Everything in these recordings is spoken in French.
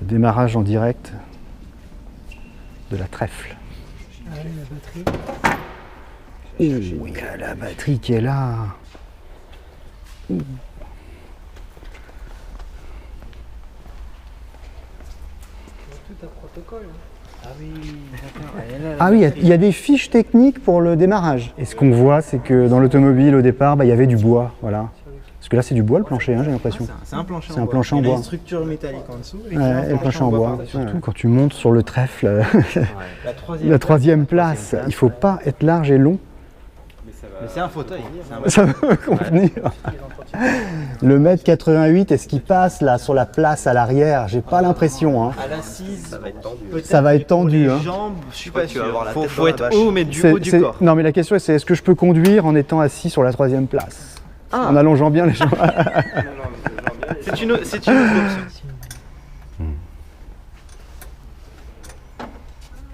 Démarrage en direct de la trèfle. Allez, la batterie. Il y a la batterie qui est là. Tout un protocole. Ah oui, d'accord. Ah oui, il y a des fiches techniques pour le démarrage. Et ce qu'on voit, c'est que dans l'automobile, au départ, il y avait du bois. Voilà. Parce que là, c'est du bois le plancher, hein, j'ai l'impression. C'est un plancher C'est un plancher en Il y a bois. une structure métallique en dessous. Ouais, et le plancher en bois. Surtout quand tu montes sur le trèfle, La la troisième place, il faut pas être large et long. Mais c'est un fauteuil. Ça veut convenir. Le mètre 88, est-ce qu'il passe là sur la place à l'arrière? J'ai pas l'impression. Hein. À l'assise, ça va être tendu. Ça va être tendu. Les Hein. jambes, je suis pas sûr. Faut Faut être haut, mais du C'est- haut du c'est- corps. Non, mais la question c'est est-ce que je peux conduire en étant assis sur la troisième place? En allongeant bien les jambes. C'est une autre option.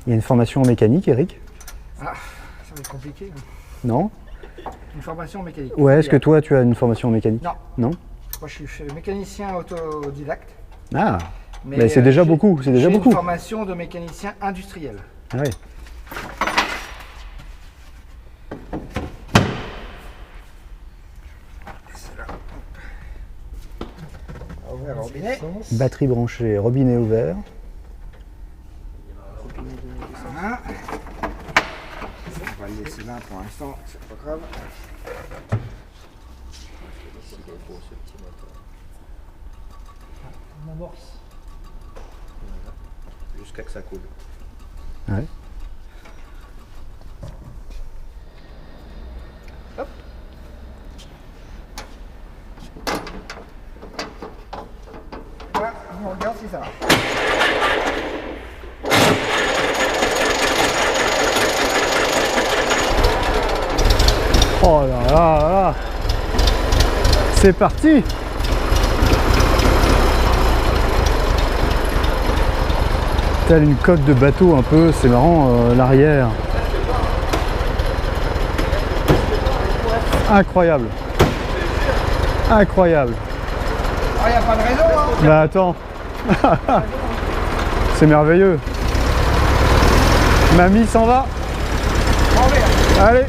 Il y a une formation en mécanique, Eric? Ah, ça va être compliqué. Hein. Non? Une formation mécanique. Ouais, est-ce que toi tu as une formation en mécanique? Non. Non? Moi, je suis mécanicien autodidacte. Ah, mais c'est déjà beaucoup, c'est déjà j'ai beaucoup. une formation de mécanicien industriel. Ah ouais. Ouvert le robinet. Batterie branchée, robinet ouvert. Voilà. On va le laisser là pour l'instant, c'est pas grave. On amorce. Jusqu'à que ça coule. Ouais. Voilà, on regarde si ça va. Oh là là là. C'est parti. Telle une coque de bateau un peu, c'est marrant l'arrière. Incroyable. Incroyable. Ah, il n'y a pas de raison, hein. Bah attends. C'est merveilleux. Mamie s'en va. Allez.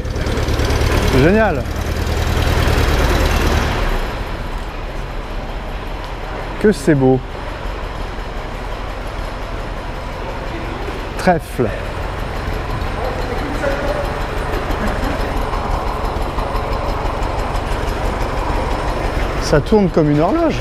Génial. Que c'est beau. Trèfle. Ça tourne comme une horloge.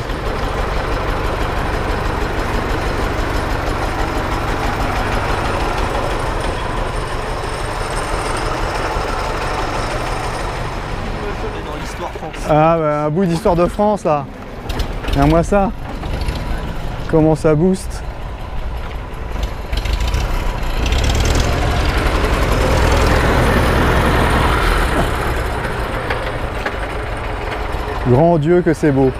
Dans l'histoire française. Ah bah, un bout d'histoire de France là. Regarde-moi ça. Comment ça booste. Grand Dieu que c'est beau.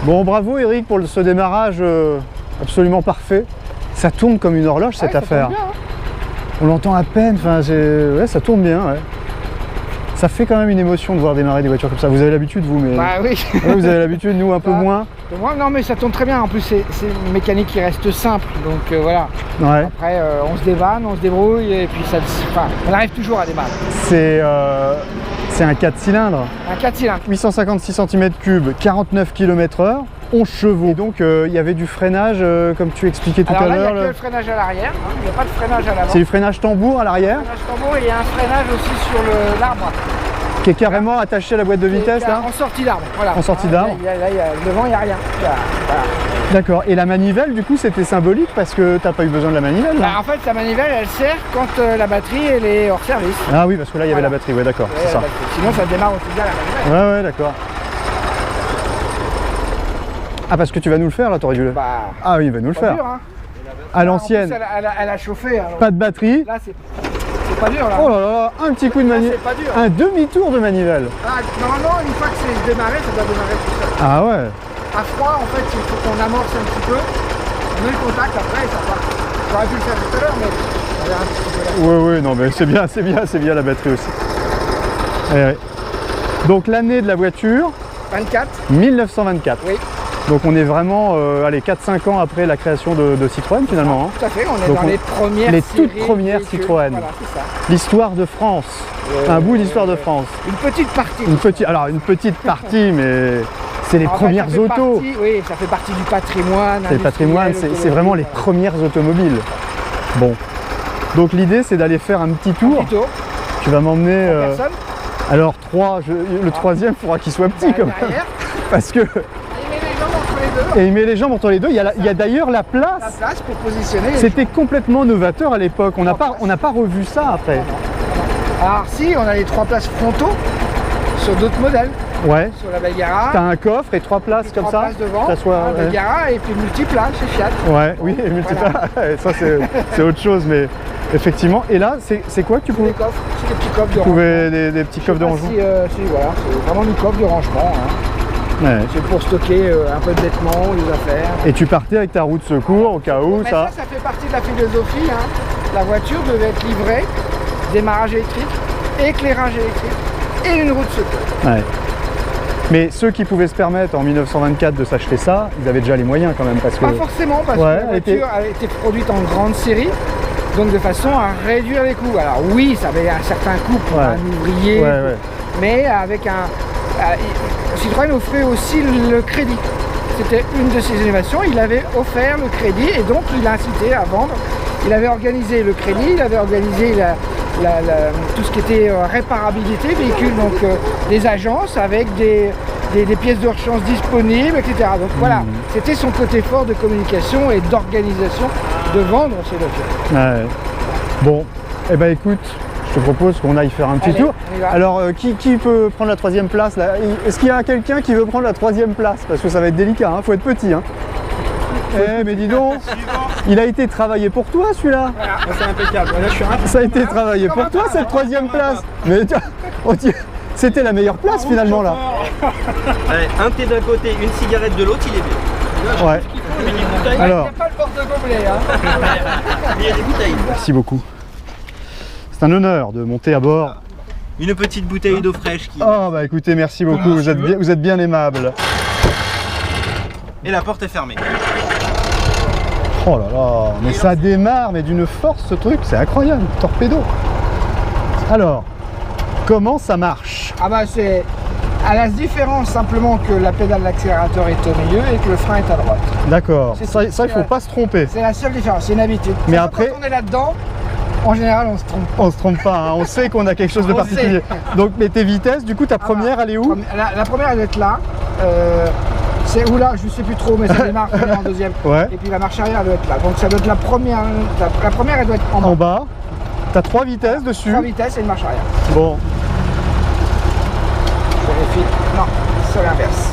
Bon, bravo Eric pour ce démarrage absolument parfait. Ça tourne comme une horloge cette ça affaire. tourne bien, hein. On l'entend à peine, enfin, ouais, ça tourne bien. Ouais. Ça fait quand même une émotion de voir démarrer des voitures comme ça. Vous avez l'habitude vous, mais Bah oui. ouais, vous avez l'habitude, nous un peu Bah, moins. Moi, non, mais ça tourne très bien. En plus, c'est une mécanique qui reste simple. Donc voilà. Ouais. Après, on se dévanne, on se débrouille et puis ça, enfin, on arrive toujours à démarrer. C'est un 4 cylindres. Un 4 cylindres. 856 cm3, 49 km/h, 11 chevaux. Et donc il y avait du freinage, comme tu expliquais tout Alors à là, il n'y a l'heure. que le freinage à l'arrière. Hein. Il n'y a pas de freinage à l'avant. C'est du freinage tambour à l'arrière, Freinage tambour et il y a un freinage aussi sur l'arbre. qui est carrément attaché à la boîte de vitesse là. En sortie d'arbre. Voilà. En sortie d'arbre. Devant, il n'y a rien. Voilà. D'accord. Et la manivelle, du coup, c'était symbolique parce que t'as pas eu besoin de la manivelle là. Bah, en fait, la manivelle, elle sert quand la batterie elle est hors service. Ah oui, parce que là il y avait Voilà. la batterie, ouais, d'accord, Ouais, c'est la ça. batterie. Sinon, ça démarre aussi bien la manivelle. Ouais, ouais, d'accord. Ah, parce que tu vas nous le faire là, t'aurais dû le. Bah, Ah oui, il va nous le pas faire. dur, hein. À En plus, l'ancienne, elle a chauffé. Alors. pas de batterie. Là, c'est pas dur là. Oh là là, un petit coup de Là, manivelle. c'est pas dur. Un demi-tour de manivelle. Ah, normalement, une fois que c'est démarré, ça doit démarrer tout seul. Ah ouais. À froid, en fait, il faut qu'on amorce un petit peu. On met le contact après et ça part. J'aurais pu le faire tout à l'heure, mais j'avais un petit peu la... Oui, non, mais c'est bien la batterie aussi. Ouais. Donc l'année de la voiture, 24. 1924. Oui. Donc on est vraiment, allez, 4-5 ans après la création de Citroën finalement. Tout à fait, on est Donc dans les premières les séries toutes premières véhicules. Citroën. Voilà, c'est ça. L'histoire de France. Un bout d'histoire de France. Une petite partie. Une petite partie, mais c'est les En fait, premières ça fait autos. partie- oui, ça fait partie du patrimoine. C'est le patrimoine, c'est vraiment les premières automobiles. Bon. Donc l'idée c'est d'aller faire un petit tour. Plutôt, Tu vas m'emmener. personne. Alors 3, le troisième faudra qu'il soit petit quand même. Derrière. Parce que. Il met les jambes entre les deux. Et il met les jambes entre les deux. Il y a d'ailleurs la La place. place pour positionner. les C'était complètement novateur à l'époque. On n'a pas revu ça après. Alors si, on a les 3 places frontaux sur d'autres modèles. Ouais. Sur la Belgara, T'as un coffre et 3 places comme 3 ça. places devant, Ça soit, la Belgara et puis multiplat chez Fiat. Ouais, oui, et multiple. Ça c'est autre chose, mais effectivement. Et là, c'est quoi que tu Les pouvais coffres, c'est des petits coffres de trouver rangement. des petits coffres de rangement? Si, voilà, c'est vraiment du coffre de rangement. Hein. Ouais. C'est pour stocker un peu de vêtements, des affaires. Et tu partais avec ta roue de secours au cas où Mais ça. ça fait partie de la philosophie. Hein. La voiture devait être livrée, démarrage électrique, éclairage électrique et une roue de secours. Ouais. Mais ceux qui pouvaient se permettre en 1924 de s'acheter ça, ils avaient déjà les moyens quand même parce que. Pas forcément, parce Ouais, que la elle était- voiture a été produite en grande série, donc de façon à réduire les coûts. Alors oui, ça avait un certain coût pour Ouais. un ouvrier, Ouais. mais avec Citroën offrait aussi le crédit. C'était une de ses innovations, il avait offert le crédit et donc il a incité à vendre. Il avait organisé le crédit, il avait organisé tout ce qui était réparabilité véhicule, donc des agences avec des pièces de rechange disponibles, etc. Donc voilà, c'était son côté fort de communication et d'organisation de vendre ces voitures. Ouais. Bon, eh ben écoute, je te propose qu'on aille faire un petit Allez, tour. on y va. Alors, qui peut prendre la 3e place là? Est-ce qu'il y a quelqu'un qui veut prendre la 3e place? Parce que ça va être délicat, hein, faut être petit. Hein. Eh, mais dis donc, il a été travaillé pour toi celui-là. C'est impeccable. Là, je suis un. Ça a été travaillé pour toi cette 3e place. Mais c'était la meilleure place finalement là. Allez, un thé d'un côté, une cigarette de l'autre, il est bien. Ouais. Il Alors, n'y a pas le porte-gobelet. Hein. Il y a des bouteilles. merci beaucoup. C'est un honneur de monter à bord. Une petite bouteille d'eau fraîche qui. Oh bah écoutez, merci beaucoup, vous êtes bien aimable. Et la porte est fermée. Oh là là, mais ça démarre, mais d'une force ce truc, c'est incroyable, torpedo. Alors, comment ça marche? Ah bah c'est à la différence simplement que la pédale d'accélérateur est au milieu et que le frein est à droite. D'accord, C'est- ça il faut pas se tromper. C'est la seule différence, c'est une habitude. Mais Quand après- on est là-dedans, en général on se trompe. On se trompe pas, hein, on sait qu'on a quelque chose de On particulier. sait. Donc, mais tes vitesses, du coup, ta première, elle est où? La première elle doit être là. C'est où là, je ne sais plus trop, mais ça démarre en deuxième. Ouais. Et puis la marche arrière elle doit être là. Donc ça doit être la première. La première elle doit être en bas. En bas. T'as 3 vitesses dessus. 3 vitesses et une marche arrière. Bon, Je vérifie. Non, c'est l'inverse.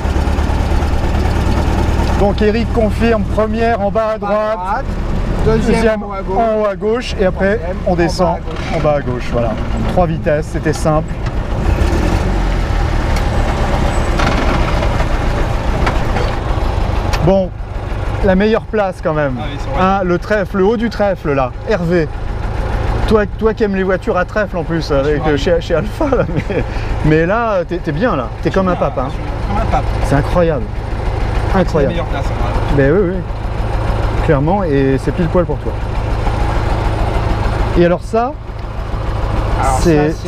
donc Eric confirme, première en bas à droite, Deuxième deuxième en haut à gauche. en haut à gauche, et après Troisième on en bas à descend gauche. en bas à gauche. Voilà. 3 vitesses, c'était simple. Bon, la meilleure place quand même. Ah oui, c'est vrai. Hein, le trèfle, le haut du trèfle là, Hervé. Toi qui aimes les voitures à trèfle en plus, avec, chez Alpha, là, mais là, t'es bien là, t'es comme un pape. Hein. Comme un pape. C'est incroyable. C'est la Incroyable. meilleure place. Ben oui, oui. Clairement, et c'est pile poil pour toi. Et alors ça, Alors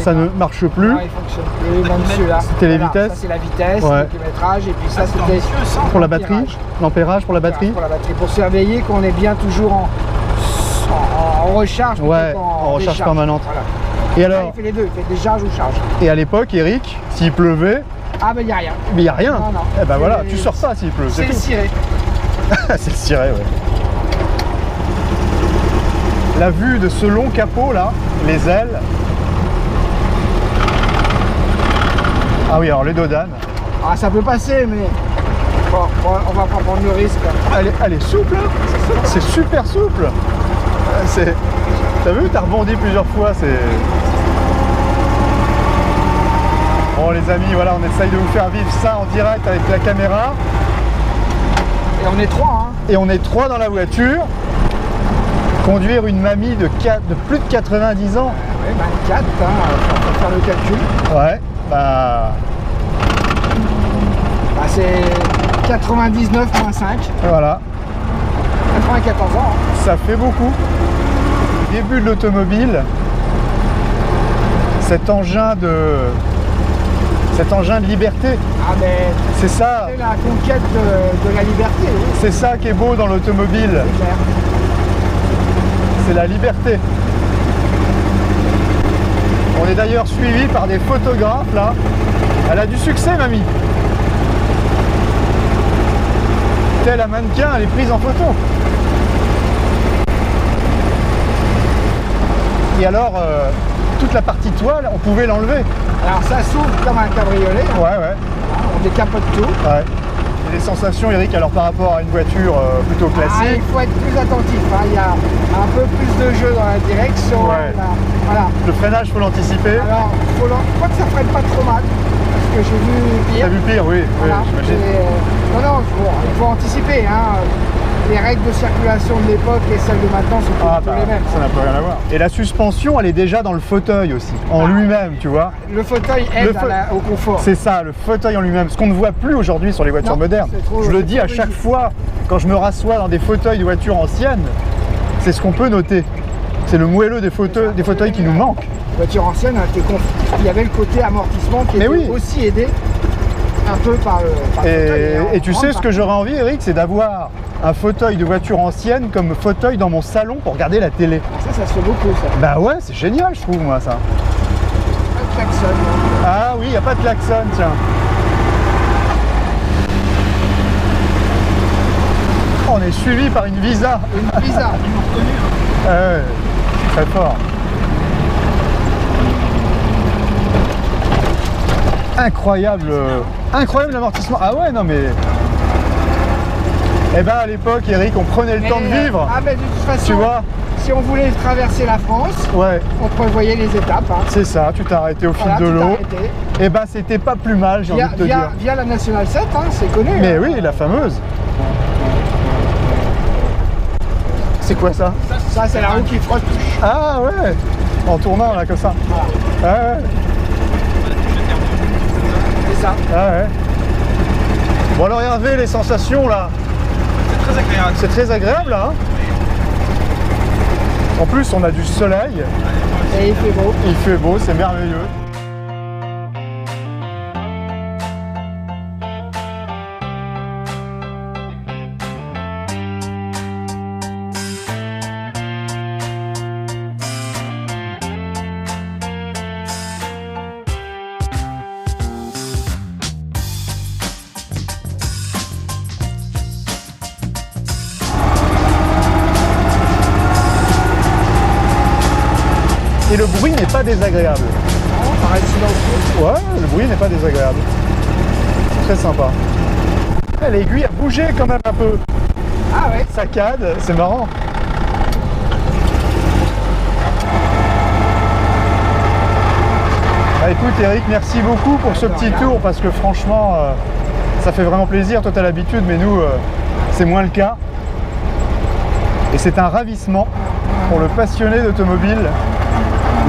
ça ne marche plus. Non, il fonctionne plus, même celui-là. C'était les Voilà, vitesses. Ça c'est la vitesse, Ouais. le kilométrage, et puis ça c'était ambitieux, ça. Pour la batterie, l'ampérage. l'ampérage pour la batterie. Pour la batterie, pour surveiller qu'on est bien toujours en recharge. plutôt Ouais, qu'en en recharge décharge. permanente. Voilà. Et Là, alors, il fait les deux, il fait décharge ou charge. et à l'époque, Eric, s'il pleuvait, Ah ben il n'y a rien. mais il n'y a rien. Non, non. Eh ben voilà, C'est- tu sors pas s'il pleut. C'est le tout. ciré. C'est le ciré, ouais. La vue de ce long capot là, les ailes. Ah oui, alors les dodanes. Ah ça peut passer, mais bon, on va pas prendre le risque. Elle est souple, hein. C'est super souple. T'as vu, t'as rebondi plusieurs fois, c'est... Bon les amis, voilà, on essaye de vous faire vivre ça en direct avec la caméra. Et on est trois, hein. Et on est 3 dans la voiture. Conduire une mamie de plus de 90 ans. Ouais, 24, on peut faire le calcul. Ouais, bah c'est 99 moins 5, voilà, 94 ans. ça fait beaucoup. Début de l'automobile, cet engin de liberté. Ah mais C'est ça, c'est la conquête de la liberté, oui, c'est ça qui est beau dans l'automobile, c'est clair. c'est la liberté. On est d'ailleurs suivi par des photographes là. Elle a du succès, mamie. Telle un mannequin, elle est prise en photo. Et alors, toute la partie toile, on pouvait l'enlever. Alors ça s'ouvre comme un cabriolet, hein. Ouais. On décapote tout. Ouais. Et les sensations, Eric, alors par rapport à une voiture plutôt Ah, classique. il faut être plus attentif, hein. Il y a un peu plus de jeu dans la direction. Ouais. Voilà. Le freinage, faut l'anticiper. Alors, je crois que ça freine pas trop mal, parce que j'ai vu pire. T'as vu pire, oui, Voilà. j'imagine. Non, il faut anticiper, hein. Les règles de circulation de l'époque et celles de maintenant sont pas Ah, du tout bah, les mêmes. ça n'a plus rien à voir. Et la suspension, elle est déjà dans le fauteuil aussi, en lui-même, tu vois. Le fauteuil aide au confort. C'est ça, le fauteuil en lui-même, ce qu'on ne voit plus aujourd'hui sur les voitures Non, modernes. c'est trop- Je le c'est dis trop à chaque rigide. fois, quand je me rassois dans des fauteuils de voitures anciennes, c'est ce qu'on peut noter. C'est le moelleux des fauteuils qui nous manque. Voiture ancienne, il y avait le côté amortissement qui Mais était oui. aussi aidé un peu par le fauteuil. Et tu sais ce que j'aurais envie, Eric, c'est d'avoir un fauteuil de voiture ancienne comme fauteuil dans mon salon pour regarder la télé. Ça se fait beaucoup, ça. Bah ouais, c'est génial, je trouve, moi, ça. Pas de klaxon. Ah oui, il n'y a pas de klaxon, tiens. On est suivi par une Visa. Une Visa. Ah ouais, très fort. Incroyable, incroyable amortissement. Ah ouais, non mais... Eh ben à l'époque, Eric, on prenait le temps de vivre. Ah, mais de toute façon, Tu vois? si on voulait traverser la France, Ouais, on prévoyait les étapes. Hein. c'est ça, tu t'es arrêté au fil Voilà, de tout l'eau. arrêté. Eh ben c'était pas plus mal, j'ai envie de te dire. Via la Nationale 7, hein, c'est connu. Mais hein. oui, la fameuse. C'est quoi ça? Ça, c'est la roue qui frotte. Ah ouais, en tournant là comme ça. Voilà, Ah ouais, c'est ça. ah ouais. Bon alors Hervé, les sensations là, C'est très agréable. c'est très agréable là. Hein, en plus on a du soleil, Et il fait beau. il fait beau, c'est merveilleux. Et le bruit n'est pas désagréable. Ça reste silencieux. Ouais, le bruit n'est pas désagréable. Très sympa. L'aiguille a bougé quand même un peu. Ah ouais. Saccade, c'est marrant. Bah écoute Eric, merci beaucoup pour ce petit tour parce que franchement, ça fait vraiment plaisir. Toi tu as l'habitude, mais nous, c'est moins le cas. Et c'est un ravissement pour le passionné d'automobile.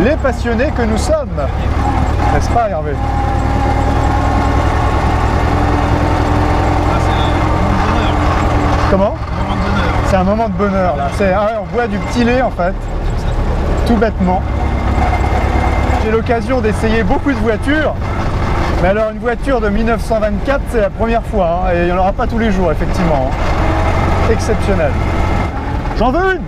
Les passionnés que nous sommes. N'est-ce pas Hervé? Comment? C'est un moment de bonheur là. On boit du petit lait en fait, tout bêtement. J'ai l'occasion d'essayer beaucoup de voitures, mais alors une voiture de 1924 c'est la première fois, hein, et il n'y en aura pas tous les jours effectivement. Hein. Exceptionnel. J'en veux une.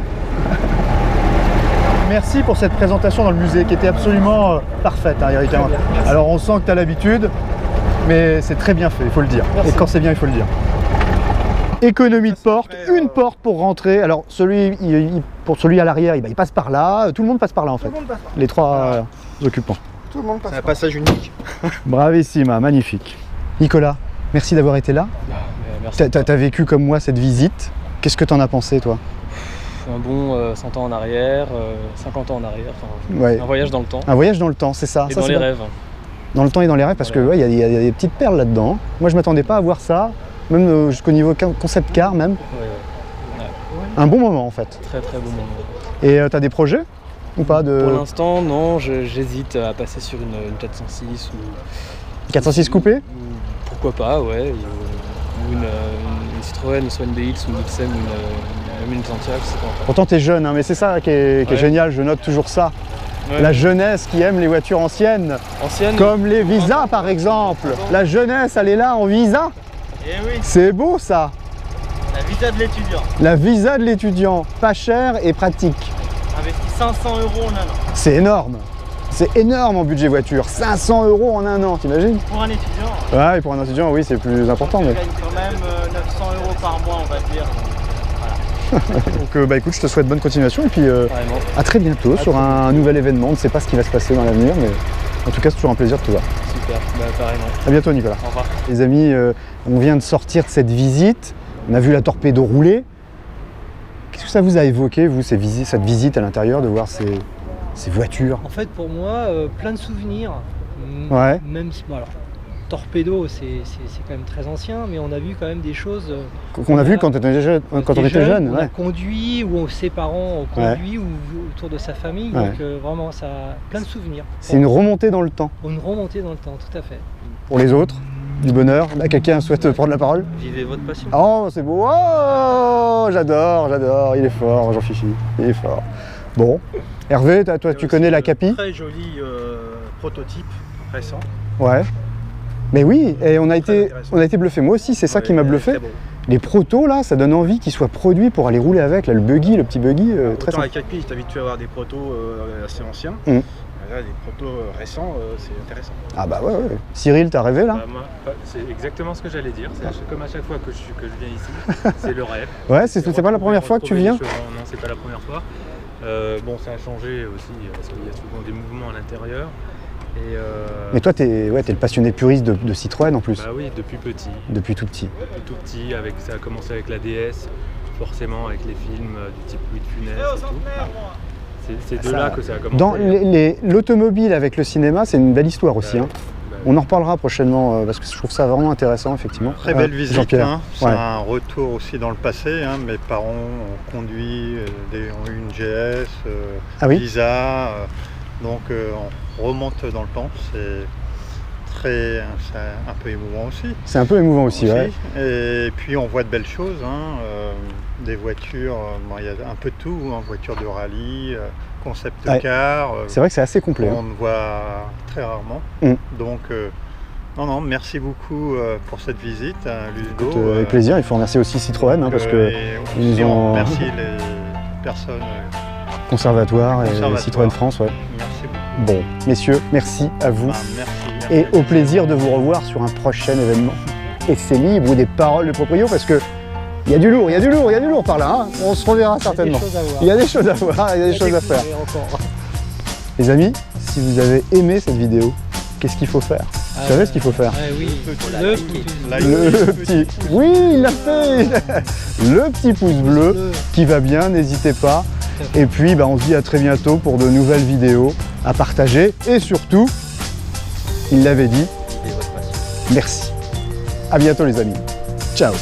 Merci pour cette présentation dans le musée qui était absolument parfaite, hein, Eric. Très bien, merci. Alors on sent que tu as l'habitude, mais c'est très bien fait, il faut le dire. Merci. Et quand c'est bien, il faut le dire. Économie de porte, une porte pour rentrer. Alors pour celui à l'arrière, il passe par là. Tout le monde passe par là en fait. Tout le monde passe par Les trois occupants. Tout le monde passe C'est un par passage unique. Bravissima, magnifique. Nicolas, merci d'avoir été là. Merci. T'as vécu comme moi cette visite. Qu'est-ce que t'en as pensé toi? Un bon 100 ans en arrière, 50 ans en arrière, enfin, Ouais. un voyage dans le temps Un voyage dans le temps, c'est ça. et Ça, dans c'est les bon. rêves. Dans le temps et dans les rêves, parce que Ouais. ouais, il y a des petites perles là-dedans. Moi, je m'attendais pas à voir ça, même jusqu'au niveau concept car même. Ouais, ouais. Un bon moment en fait. Très très beau moment. Et tu as des projets ou pas de... Pour l'instant, non, j'hésite à passer sur une 406 ou... 406 coupé ou pourquoi pas, ouais. Ou une Citroën, soit une BX ou une XM, même une Santiago, c'est pas encore. Pourtant tu es jeune, hein, mais c'est ça qui est génial, je note toujours ça. Ouais. La jeunesse qui aime les voitures anciennes, comme les Visa par exemple. La jeunesse, elle est là en Visa. Eh oui, C'est beau ça. la visa de l'étudiant. La Visa de l'étudiant, pas cher et pratique. Investi 500 € en un an. C'est énorme. C'est énorme en budget voiture. 500 € en un an, t'imagines? Pour un étudiant, Ouais, et pour un étudiant, oui, c'est plus important. tu Mais... gagnes quand même 900 € par mois, on va dire. Donc bah écoute, je te souhaite bonne continuation et puis Carrément. à très bientôt sur un nouvel événement. On ne sait pas ce qui va se passer dans l'avenir, mais en tout cas, c'est toujours un plaisir de te voir. Super, bah pareillement. À bientôt, Nicolas. Au revoir. Les amis, on vient de sortir de cette visite. On a vu la Torpedo rouler. Qu'est-ce que ça vous a évoqué, vous, cette visite à l'intérieur, de voir ces voitures? En fait, pour moi, plein de souvenirs. Ouais. Même si, bon, alors, Torpedo, c'est quand même très ancien, mais on a vu quand même des choses. Qu'on a vu quand on était jeune. On Ouais. a conduit, ou ses parents ont conduit, ou autour de sa famille. Ouais. Donc vraiment, ça a plein de souvenirs. C'est une remontée dans le temps. Une remontée dans le temps, tout à fait. Pour les autres, du bonheur. Là, quelqu'un souhaite prendre la parole? Vivez votre passion. Oh, c'est beau. Oh, j'adore. Il est fort, Jean-Fifi. Il est fort. Bon. Hervé, toi, tu connais la Capi? Très joli prototype récent. Ouais. Mais oui, et on a Très été bluffé. Moi aussi, c'est ça qui m'a bluffé. Très beau. Les protos, là, ça donne envie qu'ils soient produits pour aller rouler avec. Là, le petit buggy, très Autant sympa. la Capi, tu as habitué à avoir des protos assez anciens. Mm. Là, des protos récents, c'est intéressant. Ah bah ouais. Cyril, t'as rêvé, là? Bah, moi, c'est exactement ce que j'allais dire. Comme à chaque fois que je viens ici, c'est le rêve. Ouais, c'est pas la première fois que tu viens? Non, c'est pas la première fois. Bon, ça a changé aussi parce qu'il y a souvent des mouvements à l'intérieur. Mais toi, t'es le passionné puriste de Citroën en plus, Bah oui, depuis petit. depuis tout petit. Depuis tout petit, ça a commencé avec la DS, forcément avec les films du type Louis de Funès et tout. C'est de là que ça a commencé. Dans l'automobile avec le cinéma, c'est une belle histoire aussi. Hein. On en reparlera prochainement parce que je trouve ça vraiment intéressant, effectivement. Très belle visite, Jean-Pierre. hein. C'est Ouais. un retour aussi dans le passé. Hein. Mes parents ont conduit, ont eu une GS, Ah oui? Lisa, donc on remonte dans le temps. C'est un peu émouvant aussi. C'est un peu émouvant aussi, ouais. Et puis on voit de belles choses, hein. Des voitures, il y a un peu de tout, hein. Voitures de rallye, concept Ouais. car. C'est vrai que c'est assez complet. On ne voit très rarement. Mm. Donc, non, merci beaucoup pour cette visite, hein, Ludo. Écoute, avec plaisir, il faut remercier aussi Citroën parce que et ils aussi, ont- on remercie les personnes. Conservatoire et Conservatoire. Citroën France, ouais. Merci beaucoup. Bon, messieurs, merci à vous. Bah, merci. Et au plaisir de vous revoir sur un prochain événement. Et c'est libre ou des paroles de proprio parce que il y a du lourd par là. Hein. On se reverra certainement. Il y a des choses à voir, il y a des choses à faire. Les amis, si vous avez aimé cette vidéo, qu'est-ce qu'il faut faire? Vous savez ce qu'il faut faire? Ouais, oui. Le petit... Oui, il l'a fait. Le petit pouce bleu qui va bien, n'hésitez pas. Et puis, on se dit à très bientôt pour de nouvelles vidéos à partager. Et surtout, il l'avait dit, Vivez votre passion. merci. À bientôt les amis. Ciao.